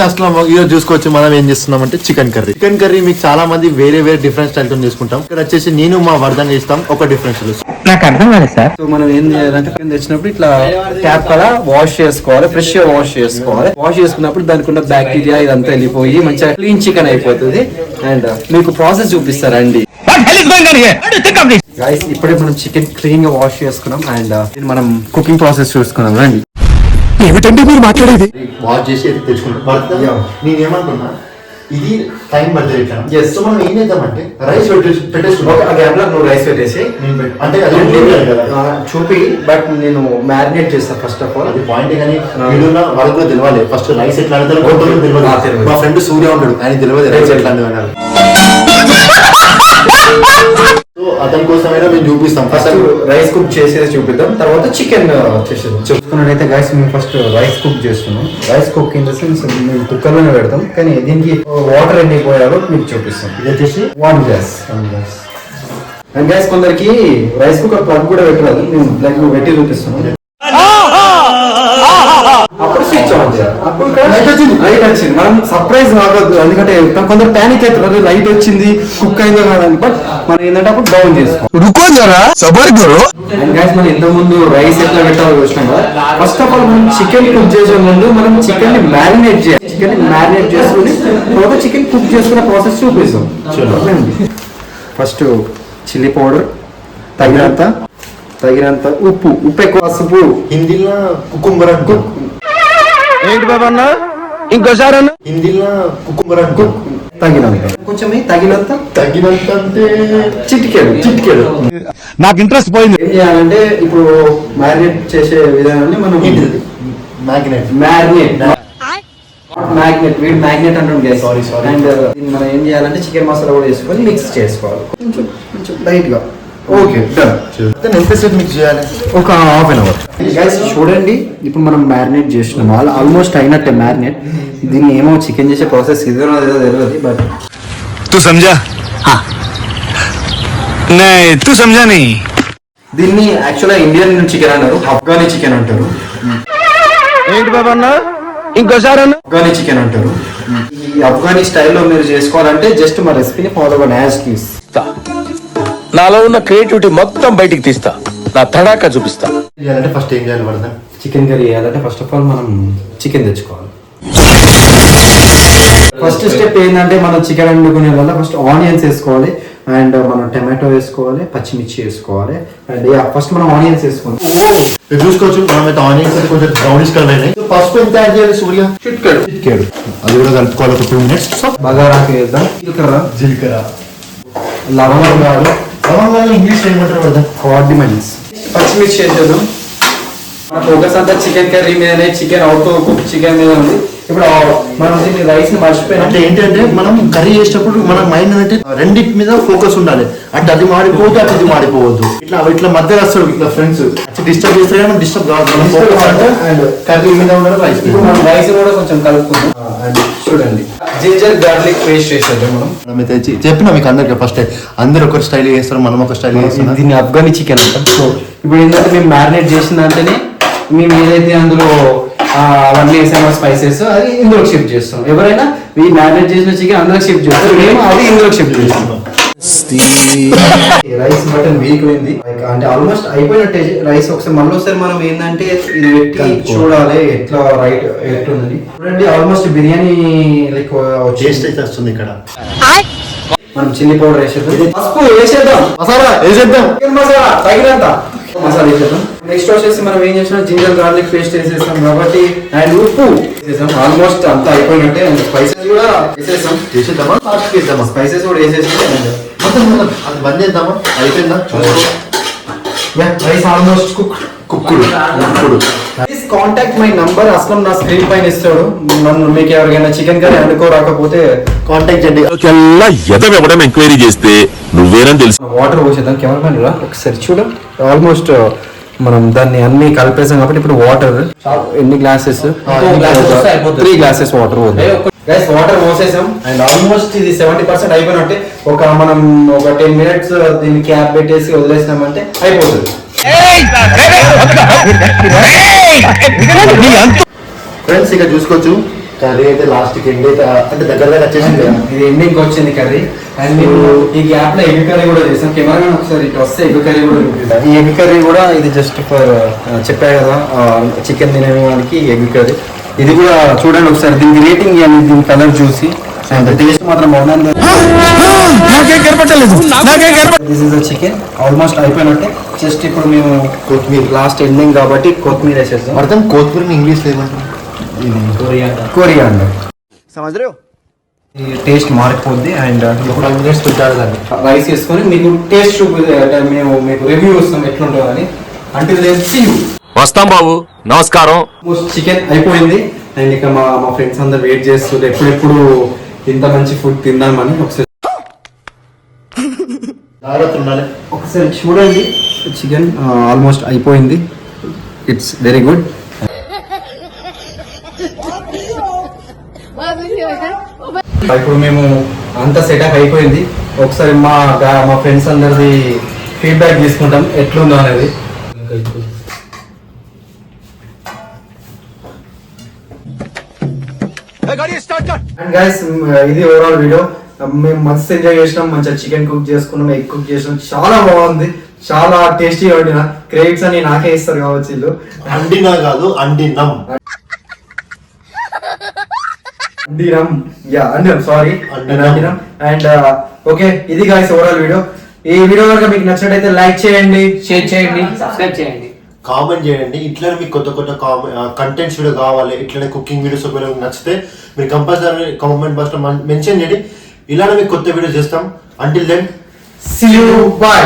అసలు ఈరోజు చూసుకోవచ్చు మనం ఏం చేస్తున్నాం అంటే చికెన్ కర్రీ మీకు చాలా మంది వేరే డిఫరెంట్ స్టైల్ తో చేసుకుంటాం. ఇక్కడ వచ్చేసి నేను మా వర్ధన్ చేస్తాం ఒక డిఫరెన్స్. నాకు అర్థం కాలేదు సార్. సో మనం ఏం చేయాలంటే చికెన్ తెచ్చినప్పుడు ఇట్లా ట్యాప్ కదా వాష్ చేసుకోవాలి, ఫ్రెష్ గా వాష్ చేసుకోవాలి. వాష్ చేసుకున్నప్పుడు దానికి ఉన్న బ్యాక్టీరియా ఇదంతా వెళ్ళిపోయి మంచిగా క్లీన్ చికెన్ అయిపోతుంది. అండ్ మీకు ప్రాసెస్ చూపిస్తారండి గైస్. ఇప్పుడే మనం చికెన్ క్లీన్ గా వాష్ చేసుకున్నాం అండ్ మనం కుకింగ్ ప్రాసెస్ చూసుకున్నాం రండి. ఏమిటంటే మీరు మాట్లాడేది వాష్ చేసి తెచ్చుకుంటాం. నేను ఏమనుకున్నా ఇది టైం పడుతుంది ఇట్లా. సో మనం ఏం చేద్దామంటే రైస్ పెట్టేసుకుంటాం. నువ్వు రైస్ పెట్టేసి అంటే చూపి బట్ నేను మ్యారినేట్ చేస్తాను ఫస్ట్ ఆఫ్ ఆల్. అది పాయింట్ కానీ వీళ్ళున్న వాళ్ళకి కూడా తెలియాలి ఫస్ట్ రైస్ ఎట్లా తెలియదు. మా ఫ్రెండ్ సూర్య ఉంటాడు, ఆయన తెలియదు రైస్ ఎట్లా అన్నారు. సో అతని కోసమైనా మేము చూపిస్తాం. ఫస్ట్ రైస్ కుక్ చేసేది చూపిద్దాం, తర్వాత చికెన్ చేసేది చూసుకున్నట్టయితే గైస్ మేము ఫస్ట్ రైస్ కుక్ చేస్తున్నాం. Rice cook in the sense మేము కుక్కర్లోనే పెడతాం, కానీ దీనికి వాటర్ ఎన్ని పోయాలో మీకు చూపిస్తాం. ఇది వచ్చేసి 1 గ్లాస్. అండ్ గైస్ కొందరికి రైస్ కుక్కర్ ప్లగ్ కూడా పెట్టరాదు, మేము ప్లగ్ పెట్టి చూపిస్తున్నాం. అప్పుడు స్విచ్ ఆన్ చేయాలి. అప్పుడు లైట్ వచ్చింది. మనం సర్ప్రైజ్ కావద్దు, ఎందుకంటే కొందరు ప్యానిక్ అవుతున్నారు లైట్ వచ్చింది కుక్ అయిందో కాదని. బట్ మనం ఏంటంటే అప్పుడు డౌన్ చేసుకోవాలి. అండ్ గైస్ మనం ఇంతకు ముందు రైస్ ఎట్లా పెట్టాలో చూసినాం కదా. ఫస్ట్ ఆఫ్ ఆల్ మనం చికెన్ కుక్ చేసే ముందు మనం చికెన్ ని మ్యారినేట్ చేయాలి. చికెన్ ని మ్యారినేట్ చేసుకుని తర్వాత చికెన్ కుక్ చేసుకునే ప్రాసెస్ చూపిస్తాం. ఫస్ట్ చిల్లీ పౌడర్ తగినంత ఉప్పు ఎక్కువ, పసుపు హిందీలో కుకుంబర్ అనుకో. ఏంటి బాబా అన్న ఇంకోసారి అన్న హిందీలో కుకుంబర్ అనుకో. తగినంత కొంచెం తగినంత అంటే చిటికెడు. నాకు ఇంట్రెస్ట్ పోయింది. ఏం చేయాలంటే ఇప్పుడు మ్యారినేట్ చేసే విధానాన్ని మనం మ్యారినేట్ అంటాం. సారీ. అండ్ మనం ఏం చేయాలంటే చికెన్ మసాలా కూడా వేసుకొని మిక్స్ చేసుకోవాలి కొంచెం లైట్ గా. Okay done. ఎంతసేపు మిక్స్ చేయాలి? ఒక హాఫ్ అన్ అవర్. గైస్ చూడండి ఇప్పుడు మనం మ్యారినేట్ చేసినాం, ఆల్మోస్ట్ అయినట్టే మ్యారినేట్. దీన్ని ఏమో చికెన్ చేసే ప్రాసెస్ ఏదో తెలియదు బట్ తూ సమझा नहीं तू समझा नहीं. దీన్ని యాక్చువల్గా ఇండియన్ చికెన్ అంటారు, అఫ్ఘానీ చికెన్ అంటారు. ఏంటి బాబా అన్న ఇంకోసారి అన్న అఫ్ఘానీ చికెన్ అంటారు. ఈ అఫ్ఘానీ స్టైల్లో మీరు చేసుకోవాలంటే జస్ట్ మా రెసిపీని ఫాలో అవ్వండి యాజ్ ఇట్ ఈస్. నాలో ఉన్న క్రియేటివిటీ మొత్తం బయటికి తీస్తా, నా తడాకా చూపిస్తా. ఫస్ట్ ఏం చేయాలి వర్ధన్? చికెన్ కర్రీ చేయాలంటే ఫస్ట్ ఆఫ్ ఆల్ మనం చికెన్ తెచ్చుకోవాలి. ఫస్ట్ స్టెప్ ఏంటంటే మనం చికెన్ వండుకునే వల్ల ఫస్ట్ ఆనియన్స్ వేసుకోవాలి అండ్ మనం టమాటో వేసుకోవాలి, పచ్చిమిర్చి వేసుకోవాలి. అండ్ ఫస్ట్ మనం ఆనియన్స్ వేసుకోవాలి. చూసుకోవచ్చు మనం అయితే ఆనియన్స్ అయితే కొంచెం బ్రౌనిష్ కలర్ అయినాయి. పసుపు ఎంత యాడ్ చేయాలి సూర్య? చిటికెడు. అది కూడా కలుపుకోవాలి ఒక 2 minutes. బగారాకు వేద్దాం. జీలకర్ర లవంగాలు ఇంగ్లీష్ ఏమంటారు కదా? కార్డిమన్స్. పచ్చిమిర్చి వేసేద్దాం. మన ఫోకస్ అంతా చికెన్ కర్రీ మీదనే, చికెన్ అవుట్ కుక్ చికెన్ మీద ఉంది. ఇప్పుడు మనం దీన్ని రైస్ ని మర్చిపోయినా అంటే ఏంటంటే మనం కర్రీ చేసేటప్పుడు మన మైండ్ అంటే రెండింటి మీద ఫోకస్ ఉండాలి. అంటే అది మాడిపోవద్దు, అది మాడిపోవద్దు. ఇట్లా మధ్యలో వస్తాడు ఇట్లా ఫ్రెండ్స్ డిస్టర్బ్ చేస్తే మనం డిస్టర్బ్ కావాలి. అండ్ కర్రీ మీద ఉండాలి రైస్. మనం రైస్ కూడా కొంచెం కలుపుకుందాం. అండ్ చూడండి జింజర్ గార్లిక్ పేస్ట్ వేసేద్దాం. మనం తెచ్చి చెప్పినా మీకు అందరికి ఫస్ట్ అందరు ఒక స్టైల్ చేస్తారు, మనం ఒక స్టైల్ చేస్తాం. దీన్ని అఫ్ఘానీ చికెన్ అంటాం. సో ఇప్పుడు ఏంటంటే మేము మ్యారినేట్ చేసిన దాంట్లోనే మేము ఏదైతే అందులో అవన్నీ వేసామో స్పైసెస్ అది ఇందులోకి షిఫ్ట్ చేస్తాం. ఎవరైనా ఈ మ్యారినేట్ చేసిన చికెన్ అందులోకి షిఫ్ట్ చేస్తారు, మేము అది ఇందులోకి షిఫ్ట్ చేస్తాం. రైస్ మటన్ వీక్ అయింది అంటే ఆల్మోస్ట్ అయిపోయినట్టే రైస్. ఒకసారి మనం ఏంటంటే ఇది పెట్టి చూడాలి ఎట్లా రైట్ ఎట్లుందని. చూడండి ఆల్మోస్ట్ బిర్యానీ లైక్ టేస్ట్ అయితే వస్తుంది. ఇక్కడ మనం చిల్లీ పౌడర్ వేసేద్దాం, పసుపు వేసేద్దాం, మసాలా వేసేద్దాం, చికెన్ మసాలా తగినంత మసాలా వేసేద్దాం. నెక్స్ట్ వచ్చేసి మనం ఏం చేసినాం జింజర్ గార్లిక్ పేస్ట్ వేసేసాం కాబట్టి అండ్ ఉప్పు వేసేసాం. ఆల్మోస్ట్ అంతా అయిపోయినట్టే. అండ్ స్పైసెస్ కూడా వేసేద్దామా? స్పైసెస్ కూడా వేసేసి అది బంద్ చేద్దామా? అయిపోయిందా? రైస్ ఆల్మోస్ట్ కుక్కుడు. Please contact my number. అసలు నా స్క్రీన్ పైన ఇస్తాడు. నన్ను మీకు ఎవరికైనా చికెన్ కర్రీ వండుకోరాకపోతే కాంటాక్ట్ చేయండి. ఎంక్వైరీ చేస్తే నువ్వేనని తెలుసు. వాటర్ పోసేద్దాం. కెమెరా పైన ఒకసారి చూడ. ఆల్మోస్ట్ మనం దాన్ని అన్ని కలిపేసాం కాబట్టి ఇప్పుడు వాటర్ ఎన్ని glasses? 3 glasses water guys. Water పోసేసాం అండ్ ఆల్మోస్ట్ ఇది 70% అయిపోయినట్టే. మనం ఒక 10 minutes దీన్ని క్యాప్ పెట్టేసి వదిలేసినామంటే అయిపోతుంది. ఫ్రెండ్స్ ఇక చూసుకోవచ్చు కర్రీ అయితే లాస్ట్ కి ఎండ్ అయితే అంటే దగ్గర వచ్చేసింది కదా. ఇది ఎండింగ్ వచ్చింది కర్రీ. అండ్ మేము ఈ గ్యాప్ లో ఎగ్ కర్రీ కూడా చేసాం. కెమెరా ఒకసారి ఇటు వస్తే ఎగ్ కర్రీ కూడా చూపిద్దాం. ఈ ఎగ్ కర్రీ కూడా ఇది జస్ట్ ఫర్ చెప్పా కదా చికెన్ తినేవానికి ఎగ్ కర్రీ. ఇది కూడా చూడండి ఒకసారి, దీనికి రేటింగ్ ఇవ్వండి దీని కలర్ చూసి. అండ్ టేస్ట్ మాత్రం బాగుంది. This is the chicken almost అయిపోయినట్టే. జస్ట్ ఇప్పుడు మేము కొత్తిమీర లాస్ట్ ఎండింగ్ కాబట్టి కొత్తిమీర వేసేస్తాం. అర్థం కొత్తిమీర ఇంగ్లీష్ ఏమంటారు? కొరియాండర్. ఈ టేస్ట్ మారిపోద్ది. అండ్ ఒక 5 minutes పెట్టాలి దాన్ని. రైస్ వేసుకొని మీకు టేస్ట్ మేము మీకు రివ్యూ వస్తాం ఎట్లుంటుందో అని. అంటే వస్తాం బాబు, నమస్కారం. చికెన్ అయిపోయింది. అండ్ ఇక మా ఫ్రెండ్స్ అందరు వెయిట్ చేస్తుంటే ఎప్పుడెప్పుడు ఇంత మంచి ఫుడ్ తిందామని. ఒకసారి జాగ్రత్త ఉండాలి. ఒకసారి చూడండి, చికెన్ ఆల్మోస్ట్ అయిపోయింది. It's very good. ఇప్పుడు మేము అంతా సెటప్ అయిపోయింది. ఒకసారి మా ఫ్రెండ్స్ అందరిది ఫీడ్బ్యాక్ తీసుకుంటాం ఎట్లుందో అనేది. అండ్ గైస్ ఇది ఓవరాల్ వీడియో. మేము మస్తు ఎంజాయ్ చేసినాం, మంచిగా చికెన్ కుక్ చేసుకున్నాం, ఎగ్ కుక్ చేసినాం. చాలా బాగుంది, చాలా టేస్టీగా వండిన. క్రెడిట్స్ అని నాకే ఇస్తారు కావచ్చు వీళ్ళు. అండినా కాదు అండినం. సారీ అండినం. అండ్ ఓకే, ఇది గైస్ ఓవరాల్ వీడియో. ఈ వీడియో కనుక మీకు నచ్చినట్టయితే లైక్ చేయండి, షేర్ చేయండి, సబ్స్క్రైబ్ చేయండి, కామెంట్ చేయండి. ఇట్లనే మీకు కొత్త కొత్త కంటెంట్స్ వీడియో కావాలి, ఇట్లనే కుకింగ్ వీడియోస్ ఒకవేళ మీకు నచ్చితే మీరు కంపల్సరీ కామెంట్ బాక్స్ లో మెన్షన్ చేయండి. ఇలానే మీకు కొత్త వీడియోస్ చేస్తాం. Until then see you, by.